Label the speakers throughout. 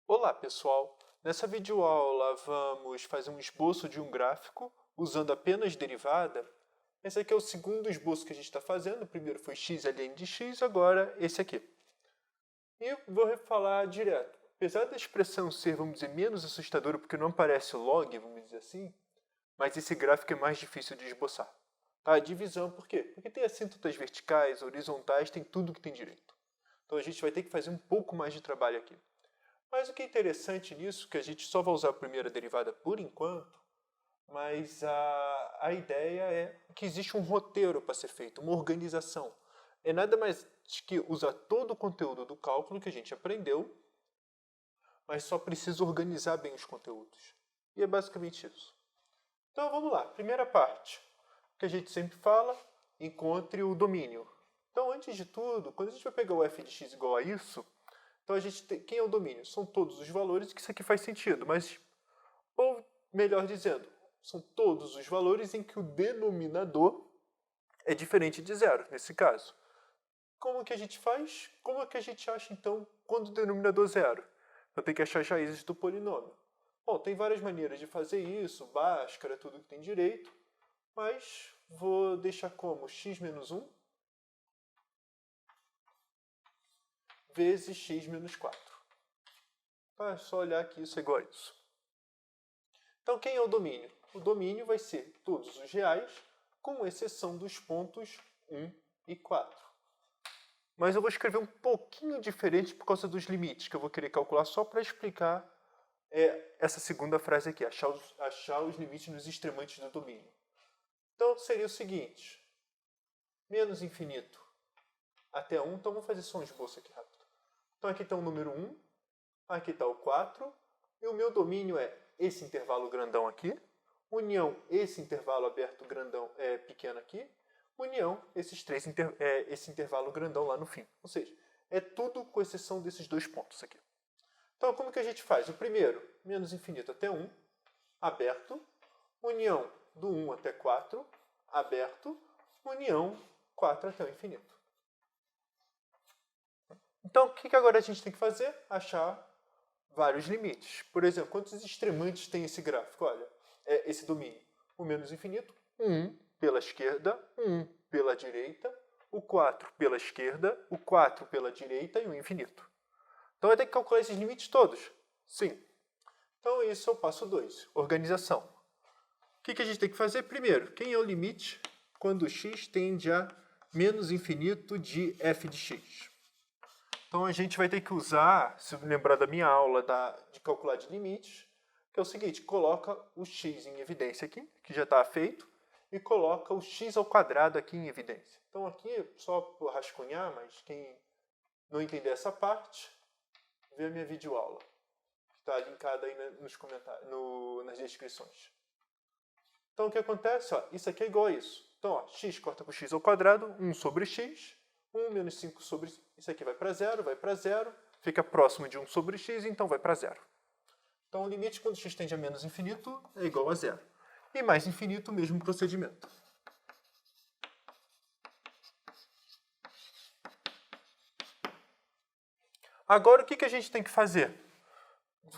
Speaker 1: Olá pessoal, nessa videoaula vamos fazer um esboço de um gráfico usando apenas derivada. Esse aqui é o segundo esboço que a gente está fazendo, o primeiro foi x ln de x, agora esse aqui. E vou falar direto. Apesar da expressão ser, vamos dizer, menos assustadora porque não parece log, vamos dizer assim, mas esse gráfico é mais difícil de esboçar. A divisão, por quê? Porque tem assíntotas verticais, horizontais, tem tudo que tem direito. Então a gente vai ter que fazer um pouco mais de trabalho aqui. Mas o que é interessante nisso, que a gente só vai usar a primeira derivada por enquanto, mas a ideia é que existe um roteiro para ser feito, uma organização. É nada mais que usar todo o conteúdo do cálculo que a gente aprendeu, mas só precisa organizar bem os conteúdos. E é basicamente isso. Então vamos lá, primeira parte, que a gente sempre fala, encontre o domínio. Então antes de tudo, quando a gente vai pegar o f de x igual a isso, então a gente tem, quem é o domínio? São todos os valores, que isso aqui faz sentido, mas, ou melhor dizendo, são todos os valores em que o denominador é diferente de zero, nesse caso. Como que a gente faz? Como que a gente acha, então, quando o denominador é zero? Eu tenho que achar as raízes do polinômio. Bom, tem várias maneiras de fazer isso, Bhaskara, tudo que tem direito, mas vou deixar como x menos 1 vezes x menos 4. É só olhar que isso é igual a isso. Então, quem é o domínio? O domínio vai ser todos os reais, com exceção dos pontos 1 e 4. Mas eu vou escrever um pouquinho diferente por causa dos limites, que eu vou querer calcular só para explicar essa segunda frase aqui, achar os limites nos extremantes do domínio. Então, seria o seguinte, menos infinito até 1, então vamos fazer só um esboço aqui rápido. Então, aqui está o número 1, aqui está o 4, e o meu domínio é esse intervalo grandão aqui, união esse intervalo aberto grandão pequeno aqui, união esse intervalo grandão lá no fim. Ou seja, é tudo com exceção desses dois pontos aqui. Então, como que a gente faz? O primeiro, menos infinito até 1, aberto, união do 1 até 4, aberto, união 4 até o infinito. Então, o que agora a gente tem que fazer? Achar vários limites. Por exemplo, quantos extremantes tem esse gráfico? Olha, esse domínio. O menos infinito, 1 pela esquerda, 1 pela direita, o 4 pela esquerda, o 4 pela direita e o infinito. Então vai ter que calcular esses limites todos? Sim. Então isso é o passo 2, organização. O que a gente tem que fazer? Primeiro, quem é o limite quando x tende a menos infinito de f de x? Então a gente vai ter que usar, se lembrar da minha aula de calcular de limites, que é o seguinte, coloca o x em evidência aqui, que já está feito, e coloca o x ao quadrado aqui em evidência. Então aqui, só por rascunhar, mas quem não entender essa parte, vê a minha videoaula, que está linkada aí nos comentários, nas descrições. Então o que acontece? Ó, isso aqui é igual a isso. Então, ó, x corta por x ao quadrado, 1 sobre x, 1 menos 5 sobre... Isso aqui vai para zero, fica próximo de 1 sobre x, então vai para zero. Então o limite quando x tende a menos infinito é igual a zero. E mais infinito, o mesmo procedimento. Agora o que a gente tem que fazer?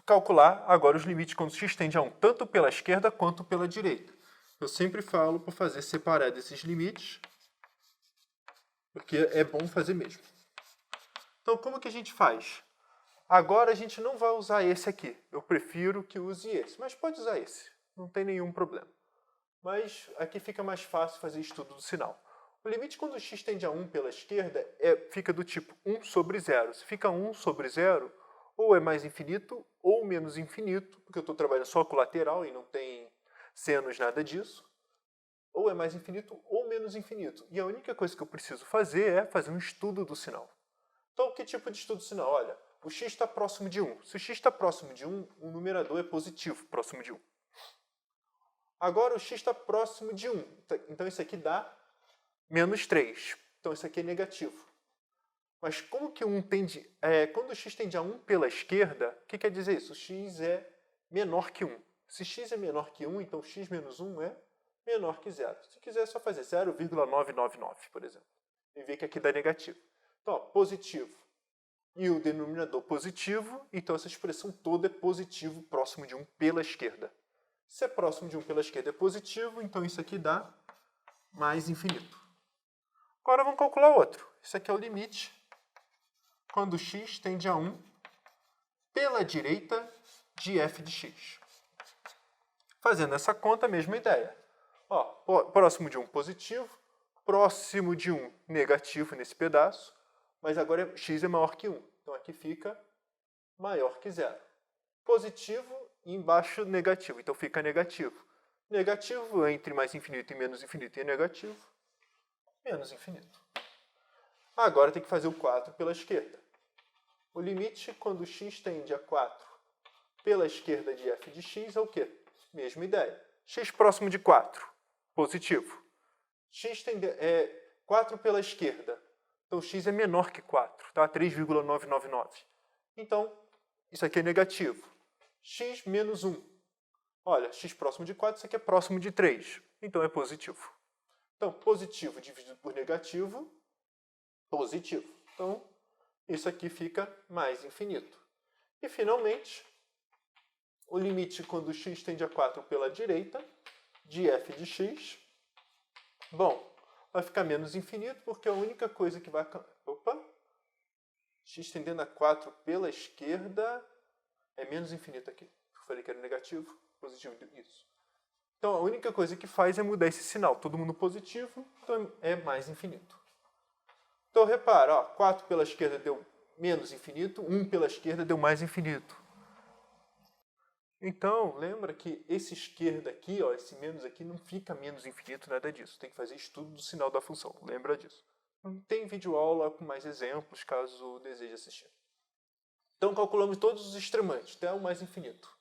Speaker 1: Calcular agora os limites quando x tende a 1, tanto pela esquerda quanto pela direita. Eu sempre falo para fazer separado esses limites, porque é bom fazer mesmo. Então, como que a gente faz? Agora a gente não vai usar esse aqui. Eu prefiro que use esse, mas pode usar esse. Não tem nenhum problema. Mas aqui fica mais fácil fazer estudo do sinal. O limite quando x tende a 1 pela esquerda fica do tipo 1 sobre 0. Se fica 1 sobre 0, ou é mais infinito ou menos infinito, porque eu estou trabalhando só com lateral e não tem senos, nada disso. Ou é mais infinito ou menos infinito. E a única coisa que eu preciso fazer é fazer um estudo do sinal. Então, que tipo de estudo do sinal? Olha, o x está próximo de 1. Se o x está próximo de 1, o numerador é positivo, próximo de 1. Agora o x está próximo de 1. Então isso aqui dá menos 3. Então isso aqui é negativo. Mas como que 1 tende... quando o x tende a 1 pela esquerda, o que quer dizer isso? O x é menor que 1. Se x é menor que 1, então x menos 1 é menor que 0. Se quiser é só fazer 0,999, por exemplo. E ver que aqui dá negativo. Então, ó, positivo. e o denominador positivo, então essa expressão toda é positivo próximo de 1 pela esquerda. Se é próximo de 1 pela esquerda é positivo, então isso aqui dá mais infinito. Agora vamos calcular outro. Isso aqui é o limite quando x tende a 1 pela direita de f de x. Fazendo essa conta, a mesma ideia. Ó, próximo de 1 positivo, próximo de 1 negativo nesse pedaço, mas agora x é maior que 1. Então aqui fica maior que 0. Positivo e embaixo negativo, então fica negativo. Negativo entre mais infinito e menos infinito é negativo, menos infinito. Agora tem que fazer o 4 pela esquerda. O limite quando x tende a 4 pela esquerda de f de x é o quê? Mesma ideia. X próximo de 4, positivo. X tende 4 pela esquerda. Então x é menor que 4, tá? 3,999. Então, isso aqui é negativo. X menos 1. Olha, x próximo de 4, isso aqui é próximo de 3. Então é positivo. Então, positivo dividido por negativo, positivo. Então, isso aqui fica mais infinito. E, finalmente, o limite quando x tende a 4 pela direita de f de x, bom, vai ficar menos infinito porque a única coisa que vai... Opa! X tendendo a 4 pela esquerda é menos infinito aqui. Eu falei que era negativo, positivo, isso. Então, a única coisa que faz é mudar esse sinal. Todo mundo positivo, então é mais infinito. Então, repara, ó, 4 pela esquerda deu menos infinito, 1 pela esquerda deu mais infinito. Então, lembra que esse esquerda aqui, ó, esse menos aqui, não fica menos infinito, nada disso. Tem que fazer estudo do sinal da função, lembra disso. Tem videoaula com mais exemplos, caso deseje assistir. Então, calculamos todos os extremantes, até o mais infinito.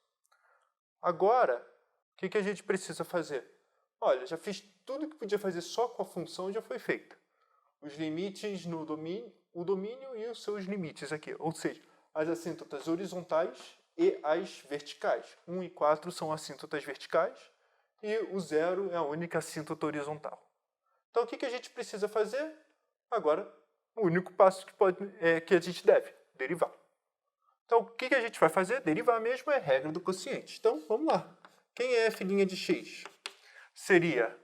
Speaker 1: Agora, o que a gente precisa fazer? Olha, já fiz tudo que podia fazer só com a função, já foi feito. Os limites no domínio, o domínio e os seus limites aqui. Ou seja, as assíntotas horizontais e as verticais. 1 e 4 são assíntotas verticais e o 0 é a única assíntota horizontal. Então, o que a gente precisa fazer? Agora, o único passo que a gente deve, derivar. Então, o que a gente vai fazer? Derivar mesmo é a regra do quociente. Então, vamos lá. Quem é f' de x? Seria...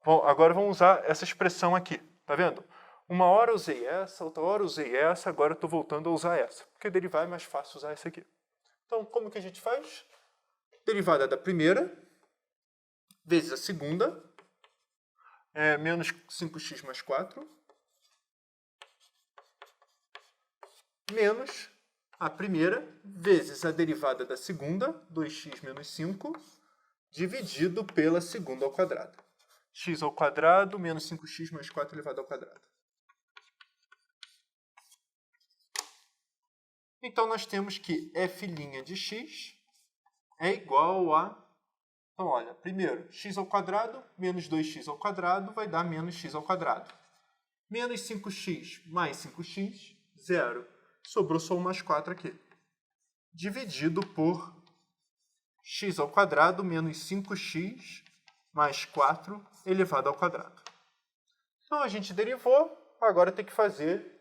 Speaker 1: Bom, agora vamos usar essa expressão aqui. Tá vendo? Uma hora usei essa, outra hora usei essa, agora estou voltando a usar essa. Porque derivar é mais fácil usar essa aqui. Então, como que a gente faz? Derivada da primeira vezes a segunda, é menos 5x mais 4, menos a primeira vezes a derivada da segunda, 2x menos 5, dividido pela segunda ao quadrado. X ao quadrado menos 5x mais 4 elevado ao quadrado. Então, nós temos que f' de x é igual a... Então, olha, primeiro, x ao quadrado menos 2x ao quadrado vai dar menos x ao quadrado. Menos 5x mais 5x, 0. Sobrou só um mais 4 aqui. Dividido por x ao quadrado menos 5x mais 4 elevado ao quadrado. Então, a gente derivou, agora tem que fazer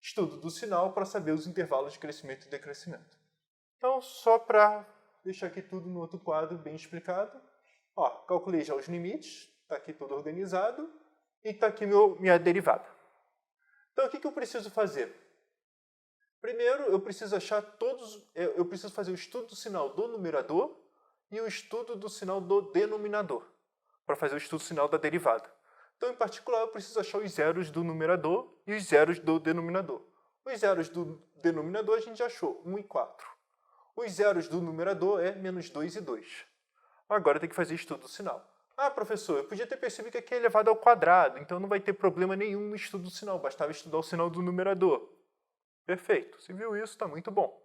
Speaker 1: estudo do sinal para saber os intervalos de crescimento e decrescimento. Então, só para deixar aqui tudo no outro quadro bem explicado, ó, calculei já os limites, está aqui tudo organizado, e está aqui minha derivada. Então, o que eu preciso fazer? Primeiro, eu preciso eu preciso fazer o estudo do sinal do numerador e o estudo do sinal do denominador, para fazer o estudo do sinal da derivada. Então, em particular, eu preciso achar os zeros do numerador e os zeros do denominador. Os zeros do denominador a gente já achou, 1 e 4. Os zeros do numerador é menos 2 e 2. Agora tem que fazer estudo do sinal. Ah, professor, eu podia ter percebido que aqui é elevado ao quadrado, então não vai ter problema nenhum no estudo do sinal, bastava estudar o sinal do numerador. Perfeito, você viu isso, está muito bom.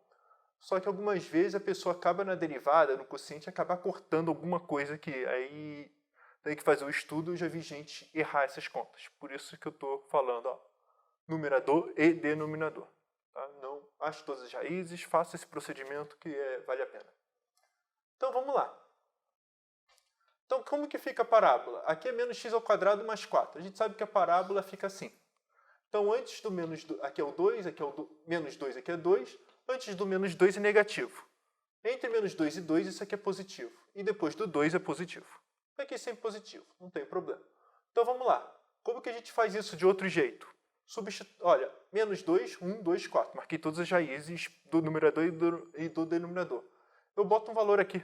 Speaker 1: Só que algumas vezes a pessoa acaba na derivada, no quociente, acaba cortando alguma coisa que aí tem que fazer o estudo. Eu já vi gente errar essas contas. Por isso que eu estou falando, ó, numerador e denominador. Tá? Não ache todas as raízes, faça esse procedimento que vale a pena. Então vamos lá. Então como que fica a parábola? Aqui é menos x ao quadrado mais 4. A gente sabe que a parábola fica assim. Então, antes do aqui é o 2, aqui é o menos 2, aqui é 2. Antes do menos 2 é negativo. Entre menos 2 e 2, isso aqui é positivo. E depois do 2 é positivo. Aqui é sempre positivo, não tem problema. Então, vamos lá. Como que a gente faz isso de outro jeito? Olha, menos 2, 1, 2, 4. Marquei todas as raízes do numerador e do denominador. Eu boto um valor aqui.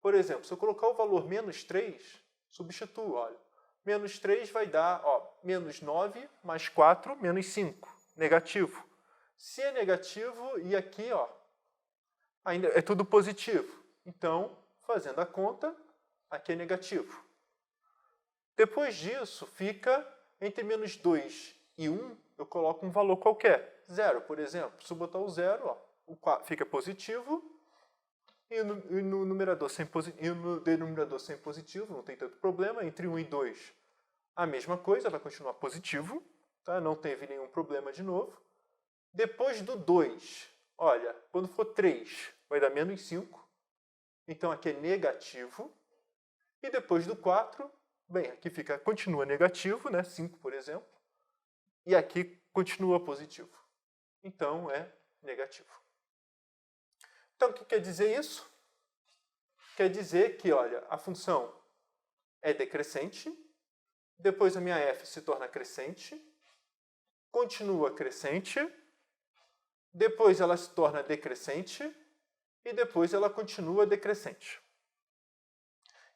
Speaker 1: Por exemplo, se eu colocar o valor menos 3, substituo, olha. Menos 3 vai dar, menos 9 mais 4, menos 5. Negativo. Se é negativo, e aqui, ainda é tudo positivo. Então, fazendo a conta, aqui é negativo. Depois disso, fica entre menos 2 e 1, eu coloco um valor qualquer. 0, por exemplo. Se eu botar o 0, o 4 fica positivo, e no numerador e no denominador sem positivo, não tem tanto problema. Entre 1 e 2, a mesma coisa, vai continuar positivo. Tá? Não teve nenhum problema de novo. Depois do 2, olha, quando for 3, vai dar menos 5. Então, aqui é negativo. E depois do 4, bem, aqui continua negativo, né? 5, por exemplo. E aqui continua positivo. Então, é negativo. Então, o que quer dizer isso? Quer dizer que, olha, a função é decrescente, depois a minha f se torna crescente, continua crescente, depois ela se torna decrescente e depois ela continua decrescente.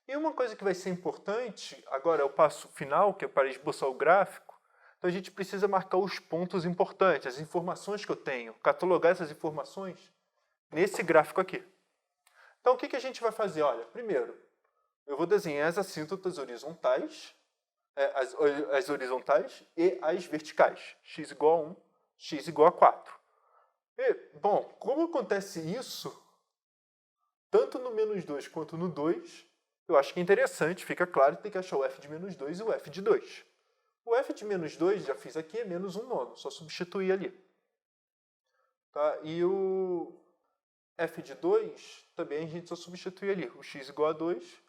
Speaker 1: E uma coisa que vai ser importante, agora é o passo final, que é para esboçar o gráfico, então a gente precisa marcar os pontos importantes, as informações que eu tenho, catalogar essas informações nesse gráfico aqui. Então, o que a gente vai fazer? Olha, primeiro, eu vou desenhar as assíntotas horizontais, as horizontais e as verticais. X igual a 1, x igual a 4. E, bom, como acontece isso, tanto no menos 2 quanto no 2, eu acho que é interessante, fica claro que tem que achar o f de menos 2 e o f de 2. O f de menos 2, já fiz aqui, é menos 1 nono, só substituir ali. Tá? E o f de 2, também a gente só substitui ali. O x igual a 2,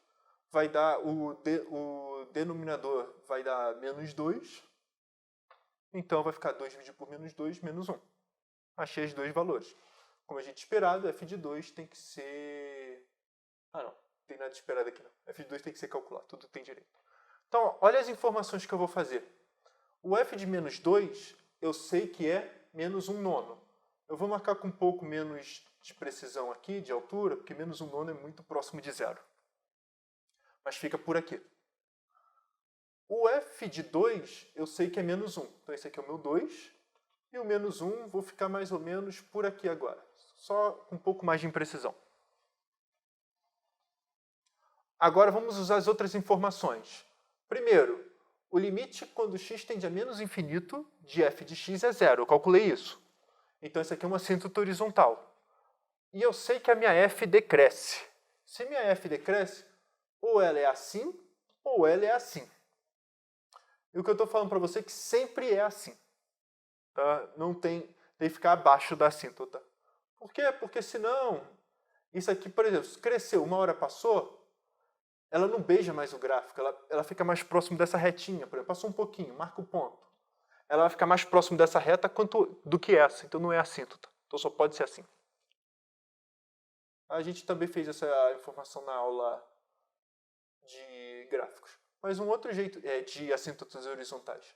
Speaker 1: vai dar o denominador vai dar menos 2. Então, vai ficar 2 dividido por menos 2, menos 1. Achei os dois valores. Como a gente esperado, f de 2 tem que ser... não tem nada de esperado aqui não. F de 2 tem que ser calculado, tudo tem direito. Então, olha as informações que eu vou fazer. O f de menos 2, eu sei que é menos 1 nono. Eu vou marcar com um pouco menos de precisão aqui, de altura, porque menos 1 nono é muito próximo de 0. Mas fica por aqui. O f de 2, eu sei que é menos 1. Então, esse aqui é o meu 2. E o menos 1, vou ficar mais ou menos por aqui agora. Só com um pouco mais de imprecisão. Agora, vamos usar as outras informações. Primeiro, o limite quando x tende a menos infinito de f de x é 0. Eu calculei isso. Então, essa aqui é uma assíntota horizontal. E eu sei que a minha f decresce. Se minha f decresce, ou ela é assim, ou ela é assim. E o que eu estou falando para você é que sempre é assim. Tá? Não tem que ficar abaixo da assíntota. Por quê? Porque senão, isso aqui, por exemplo, se cresceu, uma hora passou, ela não beija mais o gráfico, ela fica mais próximo dessa retinha. Por exemplo, passou um pouquinho, marca o ponto. Ela vai ficar mais próximo dessa reta do que essa, então não é assíntota. Então só pode ser assim. A gente também fez essa informação na aula de gráficos. Mas um outro jeito de assíntotas horizontais.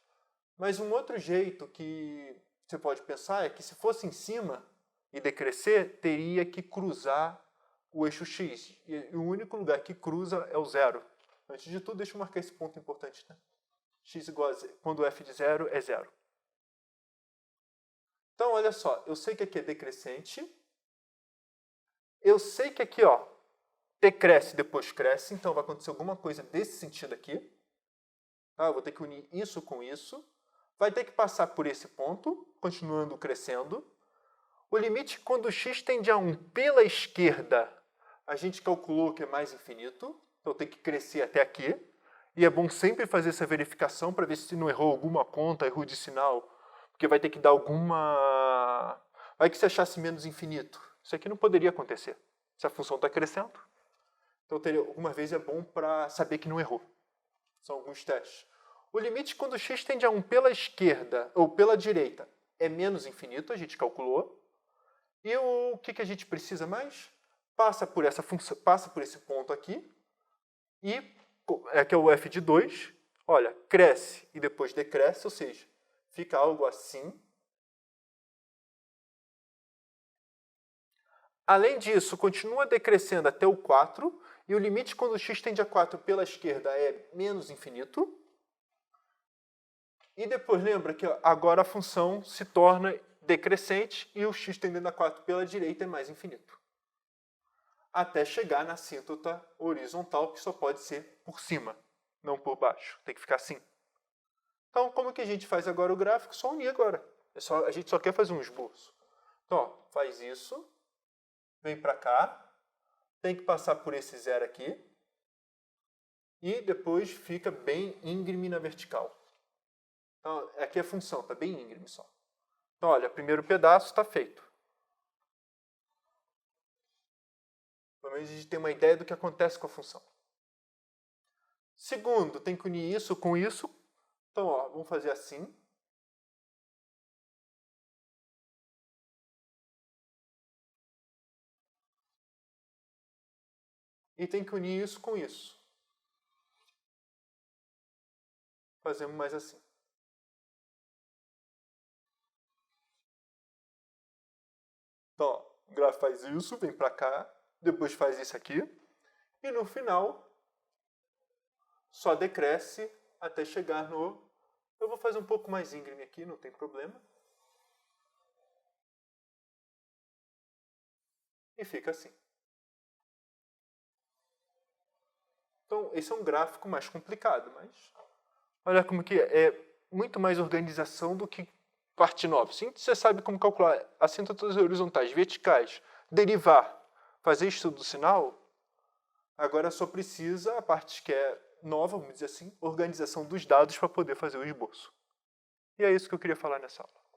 Speaker 1: Mas um outro jeito que você pode pensar é que se fosse em cima e decrescer, teria que cruzar o eixo x. E o único lugar que cruza é o 0. Antes de tudo, deixa eu marcar esse ponto importante. Né? X igual a 0, quando f de 0 é 0. Então, olha só, eu sei que aqui é decrescente. Eu sei que aqui, decresce, depois cresce, então vai acontecer alguma coisa desse sentido aqui. Tá? Eu vou ter que unir isso com isso. Vai ter que passar por esse ponto, continuando crescendo. O limite quando x tende a 1 pela esquerda, a gente calculou que é mais infinito. Então tem que crescer até aqui. E é bom sempre fazer essa verificação para ver se não errou alguma conta, erro de sinal. Porque vai ter que dar alguma... Vai que se achasse menos infinito. Isso aqui não poderia acontecer. Se a função está crescendo. Então algumas vezes é bom para saber que não errou. São alguns testes. o limite quando x tende a 1 pela esquerda ou pela direita é menos infinito, a gente calculou. E o que a gente precisa mais? Passa por essa função, passa por esse ponto aqui e que é o f de 2, olha, cresce e depois decresce, ou seja, fica algo assim. Além disso, continua decrescendo até o 4, e o limite quando x tende a 4 pela esquerda é menos infinito. E depois lembra que agora a função se torna decrescente e o x tendendo a 4 pela direita é mais infinito. Até chegar na assíntota horizontal, que só pode ser por cima, não por baixo. Tem que ficar assim. Então, como que a gente faz agora o gráfico? Só unir agora. A gente só quer fazer um esboço. Então, ó, faz isso. Vem para cá. Tem que passar por esse zero aqui. E depois fica bem íngreme na vertical. Então, aqui é a função, está bem íngreme só. Então, olha, o primeiro pedaço está feito. Pelo menos a gente tem uma ideia do que acontece com a função. Segundo, tem que unir isso com isso. Então, ó, vamos fazer assim. E tem que unir isso com isso. Fazemos mais assim. Então, ó, o gráfico faz isso, vem para cá, depois faz isso aqui. E no final, só decresce até chegar no... Eu vou fazer um pouco mais íngreme aqui, não tem problema. E fica assim. Então, esse é um gráfico mais complicado, mas olha como que é muito mais organização do que parte nova. Sim, você sabe como calcular assíntotas horizontais, verticais, derivar, fazer estudo do sinal. Agora só precisa a parte que é nova, vamos dizer assim, organização dos dados para poder fazer o esboço. E é isso que eu queria falar nessa aula.